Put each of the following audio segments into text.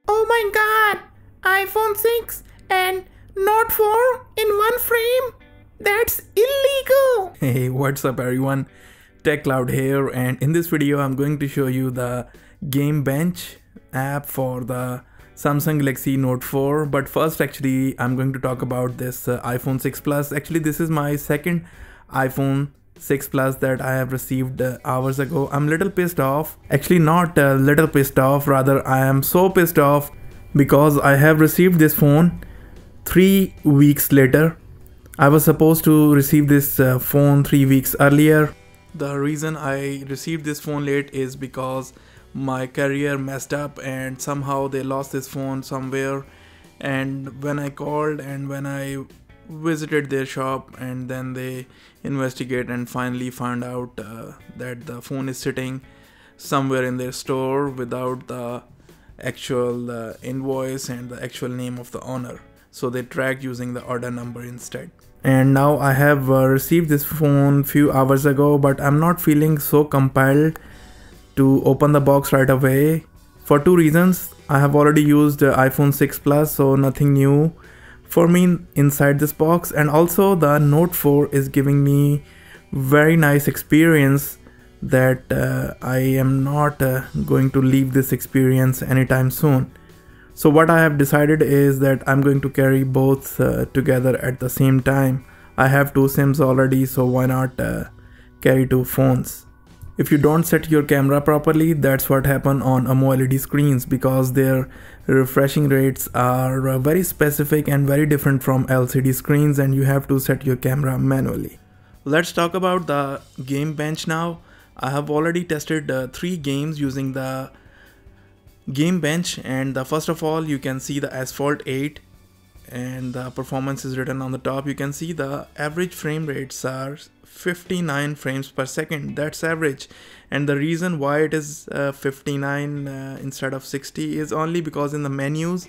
Oh my god! iPhone 6 and Note 4 in one frame? That's illegal! Hey, what's up everyone? TechCloud here, and in this video I'm going to show you the Gamebench app for the Samsung Galaxy Note 4. But first actually I'm going to talk about this iPhone 6 Plus. Actually this is my second iPhone 6 Plus that I have received hours ago. I'm little pissed off. Actually not little pissed off, rather I am so pissed off because I have received this phone 3 weeks later. I was supposed to receive this phone 3 weeks earlier. The reason I received this phone late is because my carrier messed up and somehow they lost this phone somewhere. And when I called and when I visited their shop, and then they investigate and finally found out that the phone is sitting somewhere in their store without the actual invoice and the actual name of the owner. So they tracked using the order number instead. And now I have received this phone few hours ago, but I'm not feeling so compelled to open the box right away for two reasons. I have already used iPhone 6 Plus, so nothing new for me inside this box, and also the Note 4 is giving me very nice experience that I am not going to leave this experience anytime soon. So what I have decided is that I'm going to carry both together at the same time. I have two SIMs already, so why not carry two phones? If you don't set your camera properly, that's what happens on AMOLED screens, because their refreshing rates are very specific and very different from LCD screens, and you have to set your camera manually. Let's talk about the Gamebench now. I have already tested 3 games using the Gamebench, and first of all you can see the Asphalt 8 and the performance is written on the top. You can see the average frame rates are 59 frames per second. That's average, and the reason why it is 59 instead of 60 is only because in the menus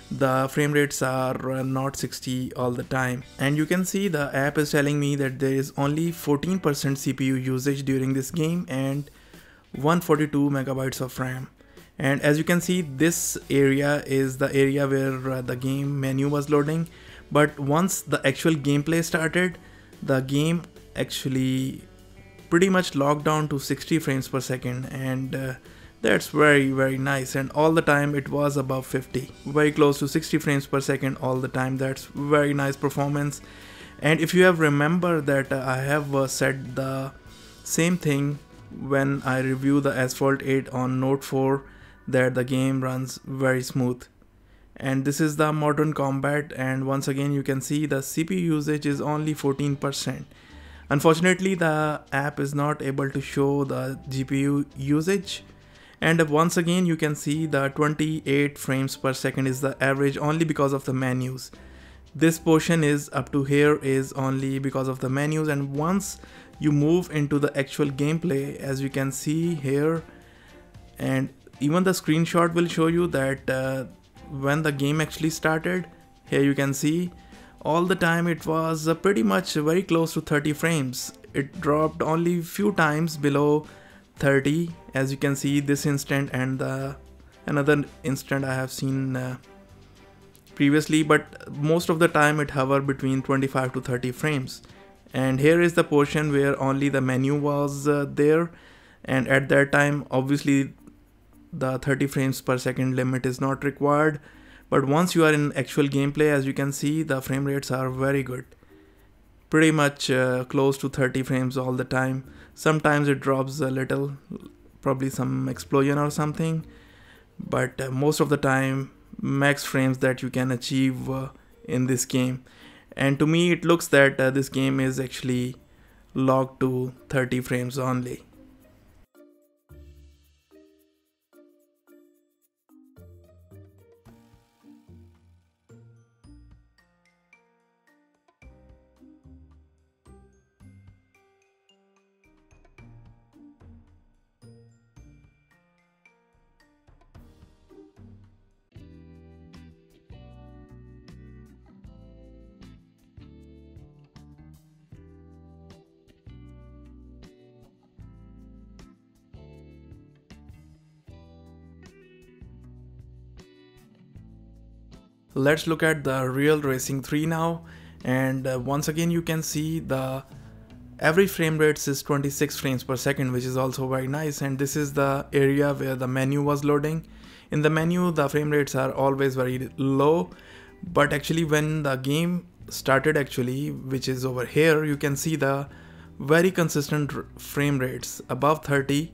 the frame rates are not 60 all the time. And you can see the app is telling me that there is only 14% CPU usage during this game and 142 megabytes of RAM. And as you can see, this area is the area where the game menu was loading, but once the actual gameplay started, the game actually pretty much locked down to 60 frames per second, and that's very nice. And all the time it was above 50, very close to 60 frames per second all the time. That's very nice performance. And if you have remember that I have said the same thing when I review the Asphalt 8 on Note 4, that the game runs very smooth. And this is the modern combat, and once again you can see the CPU usage is only 14%. Unfortunately the app is not able to show the GPU usage, and once again you can see the 28 frames per second is the average only because of the menus. This portion is up to here is only because of the menus, and once you move into the actual gameplay, as you can see here, and even the screenshot will show you that when the game actually started, here you can see all the time it was pretty much very close to 30 frames. It dropped only few times below 30, as you can see this instant and the another instant I have seen previously, but most of the time it hovered between 25 to 30 frames. And here is the portion where only the menu was there, and at that time obviously the 30 frames per second limit is not required. But once you are in actual gameplay, as you can see, the frame rates are very good, pretty much close to 30 frames all the time. Sometimes it drops a little, probably some explosion or something, but most of the time max frames that you can achieve in this game. And to me it looks that this game is actually locked to 30 frames only. let's look at the Real Racing 3 now. And once again you can see the average frame rates is 26 frames per second, which is also very nice. And this is the area where the menu was loading. In the menu the frame rates are always very low, but actually when the game started actually, which is over here, you can see the very consistent frame rates above 30,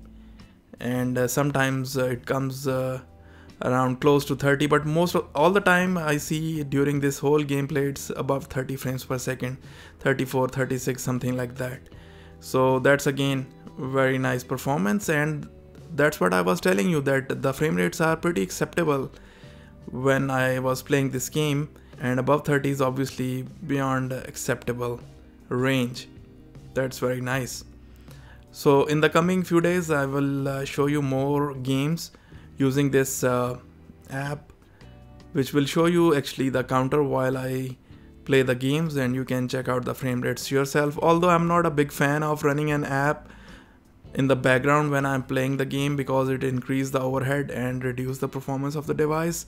and sometimes it comes around close to 30, but all the time I see during this whole gameplay it's above 30 frames per second, 34, 36, something like that. So that's again very nice performance, and that's what I was telling you, that the frame rates are pretty acceptable when I was playing this game, and above 30 is obviously beyond acceptable range. That's very nice. So in the coming few days I will show you more games using this app, which will show you actually the counter while I play the games, and you can check out the frame rates yourself. Although I'm not a big fan of running an app in the background when I'm playing the game, because it increases the overhead and reduce the performance of the device,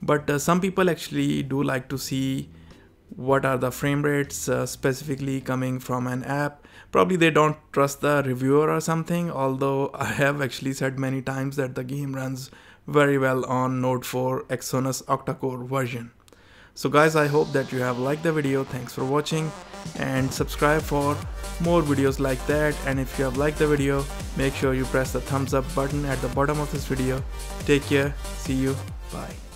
but some people actually do like to see what are the frame rates specifically coming from an app. Probably they don't trust the reviewer or something, although I have actually said many times that the game runs very well on Node 4 Exynos Octa Core version. So guys, I hope that you have liked the video. Thanks for watching, and subscribe for more videos like that. And if you have liked the video, make sure you press the thumbs up button at the bottom of this video. Take care, see you, bye.